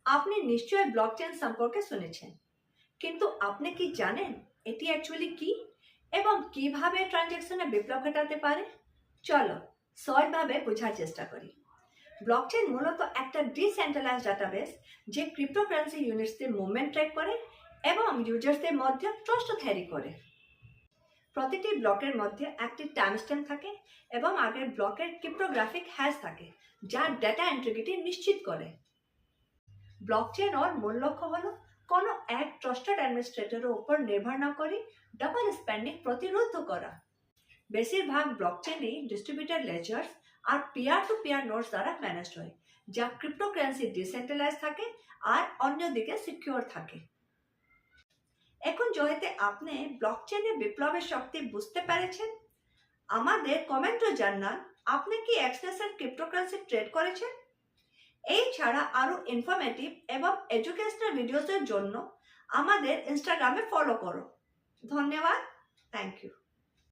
আপনি নিশ্চয়ই ব্লকচেন সম্পর্কে শুনেছেন, কিন্তু আপনি কি জানেন এটি অ্যাকচুয়ালি কি এবং কিভাবে ট্রানজ্যাকশনে বিপ্লব ঘটাতে পারে? চলো সহজভাবে বোঝার চেষ্টা করি। ব্লকচেন মূলত একটা ডিসেন্ট্রালাইজড ডাটাবেস যে ক্রিপ্টোকারেন্সি ইউনিটসদের মুভমেন্ট ট্র্যাক করে এবং ইউজার্সদের মধ্যে ট্রাস্ট তৈরি করে। প্রতিটি ব্লকের মধ্যে একটি টাইমস্ট্যাম্প থাকে এবং আগের ব্লকের ক্রিপ্টোগ্রাফিক হ্যাশ থাকে যা ডেটা ইন্টিগ্রিটি নিশ্চিত করে। ব্লকচেন ওর মূল লক্ষ্য হলো কোনো এক ট্রাস্টেড অ্যাডমিনিস্ট্রেটরের উপর নির্ভর না করে ডাবল স্পেন্ডিং প্রতিরোধ করা। বেশিরভাগ ব্লকচেনই ডিস্ট্রিবিউটেড লেজার্স আর পিয়ার টু পিয়ার নোটস দ্বারা ম্যানেজ হয়, যা ক্রিপ্টোকারেন্সি ডিসেন্ট্রালাইজ থাকে আর অন্যদিকে সিকিউর থাকে। এখন যেহেতু আপনি ব্লকচেনের বিপ্লবের শক্তি বুঝতে পেরেছেন, আমাদের কমেন্টে জানান আপনি কি এক্সনেসের ক্রিপ্টোকারেন্সি ট্রেড করেছেন। এই ছাড়া আরো ইনফরমেটিভ এবং এডুকেশনাল ভিডিওসের জন্য আমাদের ইনস্টাগ্রামে ফলো করো। ধন্যবাদ। Thank you.